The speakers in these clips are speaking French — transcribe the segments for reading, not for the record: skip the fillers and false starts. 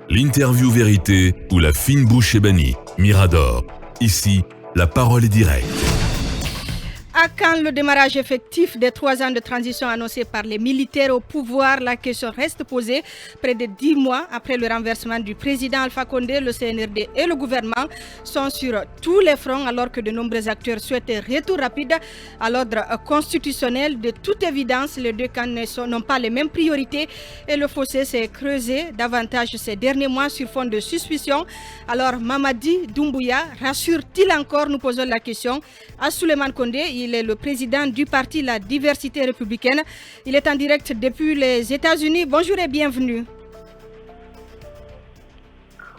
l'interview vérité ou la fine bouche ébanie. Mirador. Ici, la parole est directe. À quand le démarrage effectif des 3 ans de transition annoncés par les militaires au pouvoir? La question reste posée près de 10 mois après le renversement du président Alpha Condé. Le CNRD et le gouvernement sont sur tous les fronts alors que de nombreux acteurs souhaitent un retour rapide à l'ordre constitutionnel. De toute évidence, les deux camps n'ont pas les mêmes priorités et le fossé s'est creusé davantage ces derniers mois sur fond de suspicion. Alors Mamadi Doumbouya rassure-t-il encore? Nous posons la question à Souleymane Condé. Il est le président du parti La Diversité Républicaine. Il est en direct depuis les États-Unis. Bonjour et bienvenue.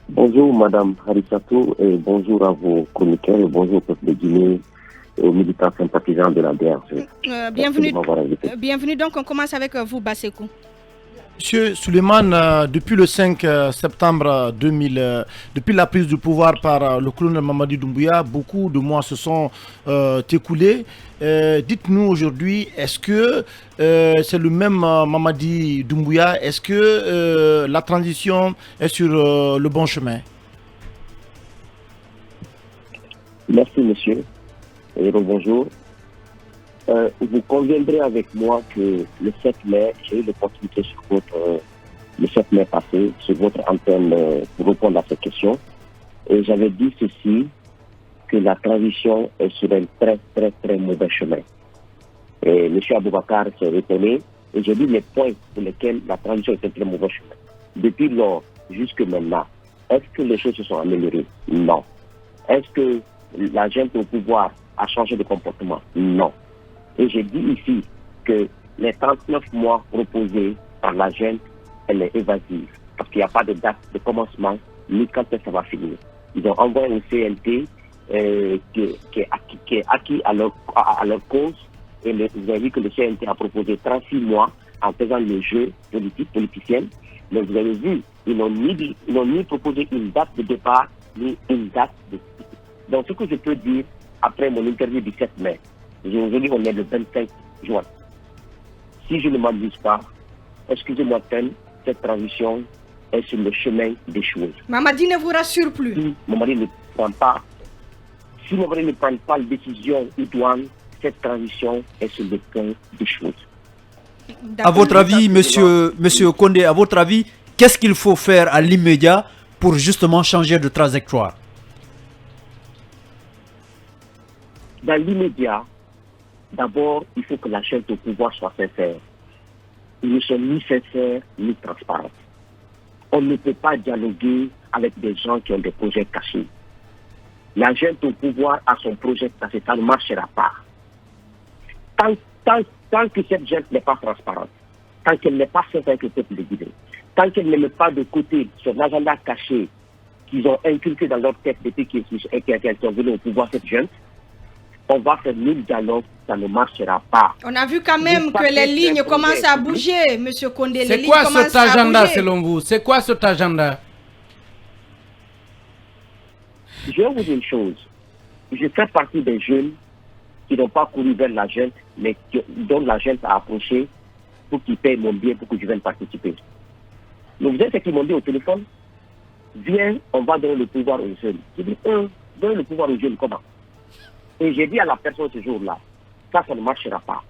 Bonjour Madame Harissatou et bonjour à vos chroniqueurs et bonjour au peuple de Guinée et aux militants sympathisants de la DRC. Bienvenue. Donc on commence avec vous, Bassekou. Monsieur Souleymane, depuis le 5 septembre 2000, depuis la prise du pouvoir par le colonel Mamadi Doumbouya, beaucoup de mois se sont écoulés. Dites-nous aujourd'hui, est-ce que c'est le même Mamadi Doumbouya? Est-ce que la transition est sur le bon chemin? Merci monsieur et bonjour. Vous conviendrez avec moi que le 7 mai, j'ai eu l'opportunité le 7 mai passé sur votre antenne pour répondre à cette question. Et j'avais dit ceci, que la transition est sur un très très très mauvais chemin. Et M. Aboubakar s'est retenu et j'ai dit les points pour lesquels la transition est un très mauvais chemin. Depuis lors jusque maintenant, est-ce que les choses se sont améliorées? Non. Est-ce que la gente au pouvoir a changé de comportement? Non. Et j'ai dit ici que les 39 mois proposés par la junte, elle est évasive. Parce qu'il n'y a pas de date de commencement, ni quand ça va finir. Ils ont envoyé un CNT qui est acquis à leur cause. Et vous avez vu que le CNT a proposé 36 mois en faisant le jeu politicien. Mais vous avez vu, ils n'ont ni proposé une date de départ, ni une date de... Donc ce que je peux dire, après mon interview du 7 mai, aujourd'hui, on est le 25 juin. Si je ne m'abuse pas, excusez-moi, cette transition est sur le chemin d'échouer. Mamadi ne vous rassure plus. Si Mamadi ne prend pas la décision idoine, cette transition est sur le point d'échouer. À votre avis, monsieur Condé, à votre avis, qu'est-ce qu'il faut faire à l'immédiat pour justement changer de trajectoire? Dans l'immédiat, d'abord, il faut que la chaîne au pouvoir soit sincère. Ils ne sont ni sincères ni transparents. On ne peut pas dialoguer avec des gens qui ont des projets cachés. La chaîne au pouvoir a son projet caché, ça ne marchera pas. Tant que cette gente n'est pas transparente, tant qu'elle n'est pas sincère avec le peuple de Guinée, tant qu'elle ne met pas de côté sur l'agenda caché qu'ils ont inculqué dans leur tête depuis qu'ils sont venus au pouvoir, cette gente, on va faire 1000 dialogues, ça ne marchera pas. On a vu quand même que les lignes commencent à bouger, monsieur Condé. C'est quoi cet agenda selon vous? C'est quoi cet agenda? Je vais vous dire une chose. Je fais partie des jeunes qui n'ont pas couru vers la gente, mais dont la gente a approché pour qu'ils payent mon billet pour que je vienne participer. Donc vous savez ce qu'ils m'ont dit au téléphone? Viens, on va donner le pouvoir aux jeunes. J'ai dit, donner le pouvoir aux jeunes, comment? Et j'ai dit à la personne ce jour-là, ça ne marchera pas.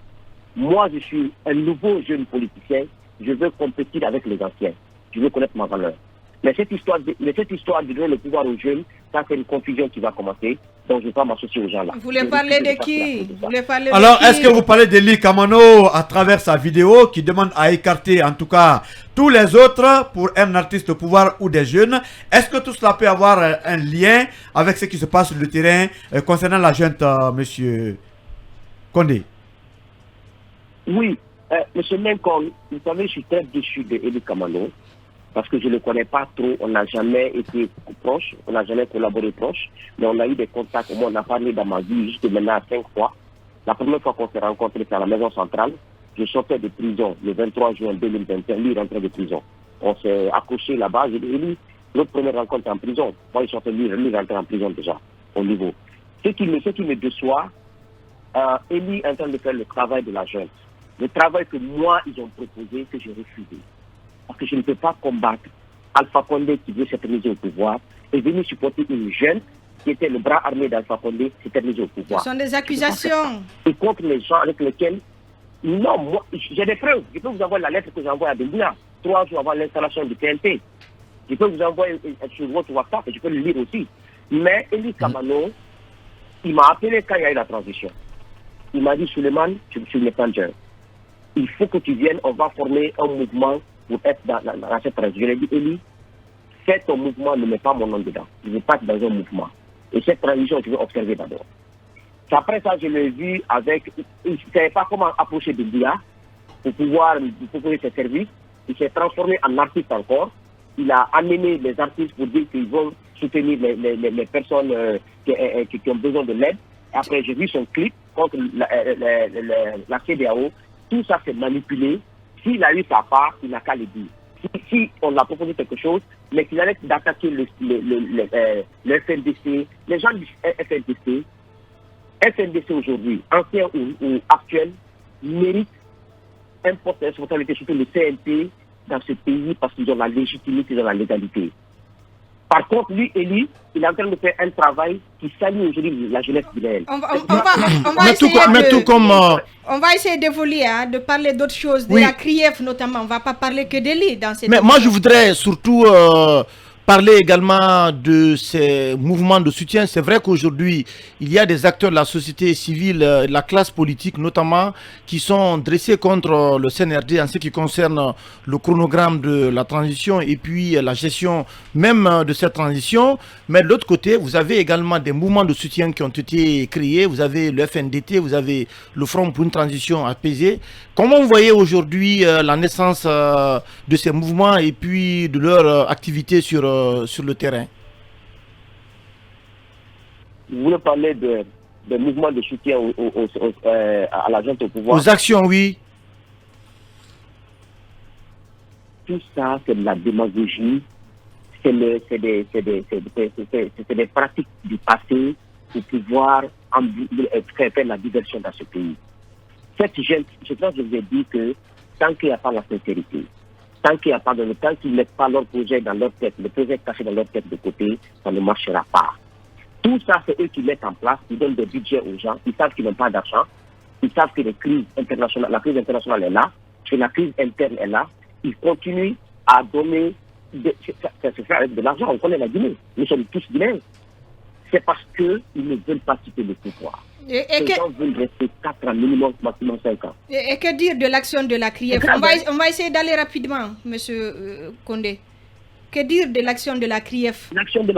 Moi, je suis un nouveau jeune politicien, je veux compétir avec les anciens. Je veux connaître ma valeur. Mais cette histoire de donner le pouvoir aux jeunes, ça c'est une confusion qui va commencer. Donc je ne vais pas m'associer aux gens là. Vous voulez parler de qui? Alors, est-ce que vous parlez d'Eli Kamano à travers sa vidéo qui demande à écarter en tout cas tous les autres pour un artiste au pouvoir ou des jeunes? Est-ce que tout cela peut avoir un lien avec ce qui se passe sur le terrain concernant la junte, monsieur Condé? Oui, monsieur Lincoln, vous savez, je suis très déçu d'Eli Kamano. Parce que je ne le connais pas trop, on n'a jamais été proche, on n'a jamais collaboré proche, mais on a eu des contacts, moi on a parlé dans ma vie jusque maintenant 5 fois. La première fois qu'on s'est rencontrés, c'est à la maison centrale. Je sortais de prison le 23 juin 2021, lui il rentrait de prison. On s'est accroché là-bas, j'ai dit, lui, notre première rencontre en prison. Moi il sortait, lui rentrait en prison déjà, au niveau. Ce qui me déçoit, Eli est en train de faire le travail de la jeune. Le travail que moi ils ont proposé, que j'ai refusé. Parce que je ne peux pas combattre Alpha Condé, qui veut s'éterniser au pouvoir, est venu supporter une jeune qui était le bras armé d'Alpha Condé, s'éterniser au pouvoir. Ce sont des accusations. Et contre les gens avec lesquels... Non, moi, j'ai des preuves. Je peux vous envoyer la lettre que j'ai envoyée à Doumbouya, 3 jours avant l'installation du TNT. Je peux vous envoyer sur votre WhatsApp et je peux le lire aussi. Mais Eli Kamano, il m'a appelé quand il y a eu la transition. Il m'a dit, Suleiman, tu n'es pas jeune. Il faut que tu viennes, on va former un mouvement pour être dans cette transition. Je lui ai dit, Eli, fais ton mouvement, ne mets pas mon nom dedans. Je ne veux pas être dans un mouvement. Et cette transition, je veux observer d'abord. Après ça, je l'ai vu avec... Il ne savait pas comment approcher Doumbouya pour pouvoir lui proposer ses services. Il s'est transformé en artiste encore. Il a amené les artistes pour dire qu'ils vont soutenir les personnes qui ont besoin de l'aide. Et après, j'ai vu son clip contre la CEDEAO. Tout ça, c'est manipulé. S'il a eu sa part, il n'a qu'à le dire. Si on a proposé quelque chose, mais qu'il arrête d'attaquer le FNDC, les gens du FNDC aujourd'hui, ancien ou actuel, mérite un poste de responsabilité, surtout le CNT, dans ce pays parce qu'ils ont la légitimité, ils ont la légalité. Par contre, lui, Eli, il est en train de faire un travail qui salue aujourd'hui la jeunesse guinéenne. On va essayer d'évoluer, de parler d'autres choses, de la CRIEF notamment. On ne va pas parler que d'Eli dans cette... Mais moi, je voudrais surtout parler également de ces mouvements de soutien. C'est vrai qu'aujourd'hui, il y a des acteurs de la société civile, de la classe politique notamment, qui sont dressés contre le CNRD en ce qui concerne le chronogramme de la transition et puis la gestion même de cette transition. Mais de l'autre côté, vous avez également des mouvements de soutien qui ont été créés. Vous avez le FNDT, vous avez le Front pour une transition apaisée. Comment vous voyez aujourd'hui la naissance de ces mouvements et puis de leur activité sur le terrain? Vous voulez parler de mouvements de soutien à la gente au pouvoir? Aux actions, oui. Tout ça, c'est de la démagogie. C'est des pratiques du passé pour pouvoir faire la diversion dans ce pays. Cette gente, je pense que je vous ai dit que tant qu'il n'y a pas la sincérité, tant qu'il n'y a pas de temps qu'ils ne mettent pas leur projet dans leur tête, le projet caché dans leur tête de côté, ça ne marchera pas. Tout ça, c'est eux qui mettent en place, ils donnent des budgets aux gens, ils savent qu'ils n'ont pas d'argent, ils savent que la crise internationale est là, que la crise interne est là, ils continuent à donner de l'argent. On connaît la Guinée, nous sommes tous Guinéens. C'est parce qu'ils ne veulent pas quitter le pouvoir. Les gens veulent rester 4 ans minimum, maximum 5 ans. Et que dire de l'action de la CRIEF? On va essayer d'aller rapidement, M. Condé. Que dire de l'action de la CRIEF? L'action de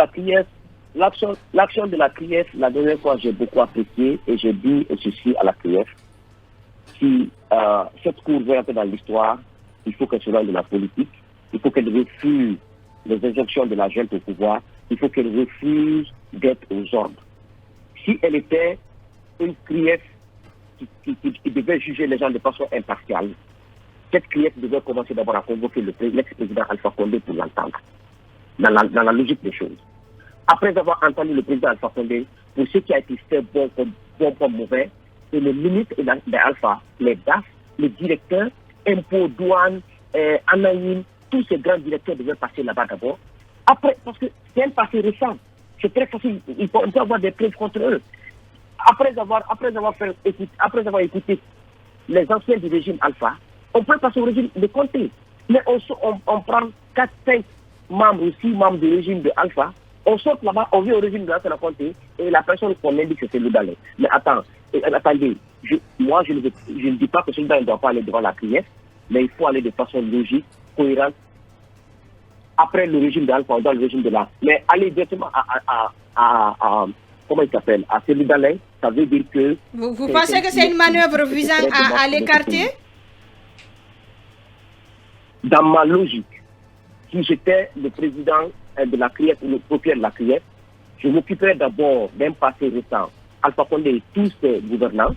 la CRIEF, la dernière fois, j'ai beaucoup apprécié et j'ai dit ceci à la CRIEF. Si cette cour veut entrer dans l'histoire, il faut qu'elle se rende de la politique, il faut qu'elle refuse les injonctions de la jeune au pouvoir, il faut qu'elle refuse d'être aux ordres. Si elle était une CRIEF qui devait juger les gens de façon impartiale, cette CRIEF devait commencer d'abord à convoquer l'ex-président Alpha Condé pour l'entendre, dans la logique des choses. Après avoir entendu le président Alpha Condé, pour ce qui a été fait bon comme mauvais, et les ministres d'Alpha, les DAF, les directeurs, impôts, douanes, Anaïm, tous ces grands directeurs devaient passer là-bas d'abord. Après, parce que c'est un passé récent, c'est très facile, on peut avoir des preuves contre eux. Après avoir écouté les anciens du régime Alpha, on peut passer au régime de Conté. Mais on prend 4-5 membres ou 6 membres du régime de Alpha, on sort là-bas, on vient au régime de Alpha Conté, et la personne qu'on indique que c'est le Dalais. Mais attendez, moi je ne dis pas que celui-là ne doit pas aller devant la CRIEF, mais il faut aller de façon logique, cohérente. Après le régime d'Alpha, on doit le régime de là. Mais aller directement comment il s'appelle, à celui d'Alain, ça veut dire que... Vous pensez que c'est une manœuvre visant à l'écarter? Dans ma logique, si j'étais le président de la CRIEF ou le procureur de la CRIEF, je m'occuperais d'abord d'un passé récent, Alpha Condé et tous ses gouvernants.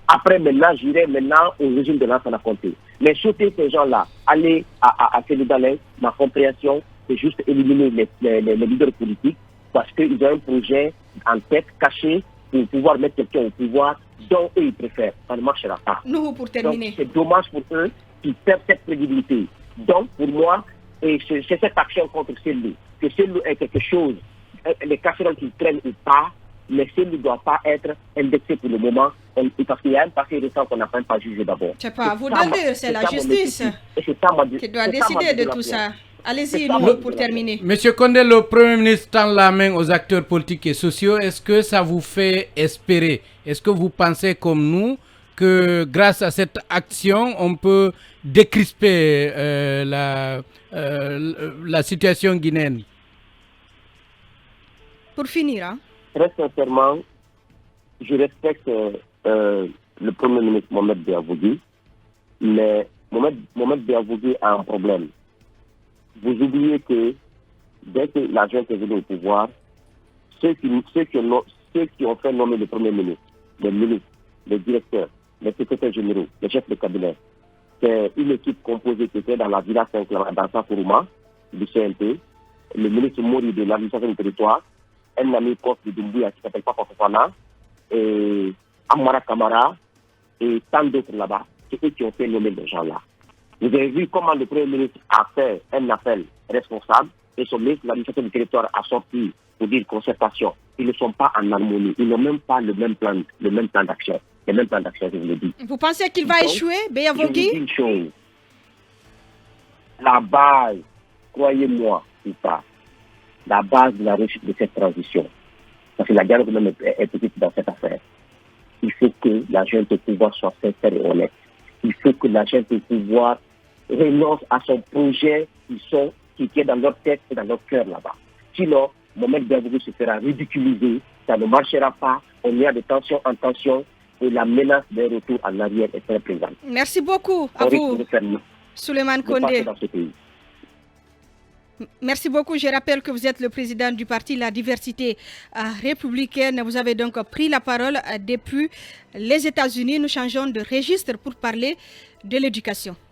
Après, j'irai au régime de l'Alpha Condé. Mais sauter ces gens-là, aller à celui d'Alain, ma compréhension, c'est juste éliminer les leaders politiques parce qu'ils ont un projet en tête caché pour pouvoir mettre quelqu'un au pouvoir dont eux ils préfèrent. Ça ne marchera pas. Nous, pour terminer. Donc, c'est dommage pour eux qu'ils perdent cette crédibilité. Donc, pour moi, Et c'est cette action contre Cellou. Que Cellou est quelque chose, les casseroles qui traînent ou pas, mais Cellou ne doit pas être indexé pour le moment, parce qu'il y a un passé récent qu'on n'a même pas jugé d'abord. C'est pas à vous de le dire, c'est la justice qui doit décider de tout ça. Allez-y, nous, pour terminer. Monsieur Condé, le Premier ministre tend la main aux acteurs politiques et sociaux. Est-ce que ça vous fait espérer? Est-ce que vous pensez comme nous que grâce à cette action, on peut décrisper la situation guinéenne? Pour finir, hein? Très sincèrement, je respecte le Premier ministre Mohamed Beavougui, mais Mohamed Beavougui a un problème. Vous oubliez que dès que la junte est venue au pouvoir, ceux qui ont fait nommer le Premier ministre, les ministres, les directeurs, les secrétaires généraux, les chefs de cabinet, c'est une équipe composée qui était dans la Villa Saint-Clara, dans Sakuruma, du CNP, le ministre Mori de l'administration du territoire, un ami proche de Doumbouya qui s'appelle Papa Fofana, et Amara Kamara, et tant d'autres là-bas. C'est eux qui ont fait nommer les gens-là. Vous avez vu comment le Premier ministre a fait un appel responsable et son ministre de l'administration du territoire a sorti pour dire concertation. Ils ne sont pas en harmonie. Ils n'ont même pas le même plan d'action. Le même plan d'action, je vous le dis. Vous pensez qu'il va échouer, Beavougui? Je vous dis une chose. La base, croyez-moi ou pas, la base de la réussite de cette transition, parce que la guerre même est petite dans cette affaire, il faut que la jeune de pouvoir soit sincère et honnête. Il faut que la jeune de pouvoir renonce à son projet qui est dans leur tête et dans leur cœur là-bas. Sinon, Mohamed Beavougui se fera ridiculiser, ça ne marchera pas, on ira de tension en tension et la menace d'un retour en arrière est très présente. Merci beaucoup à vous, Souleymane Condé. Merci beaucoup. Je rappelle que vous êtes le président du parti La Diversité républicaine. Vous avez donc pris la parole depuis les États-Unis. Nous changeons de registre pour parler de l'éducation.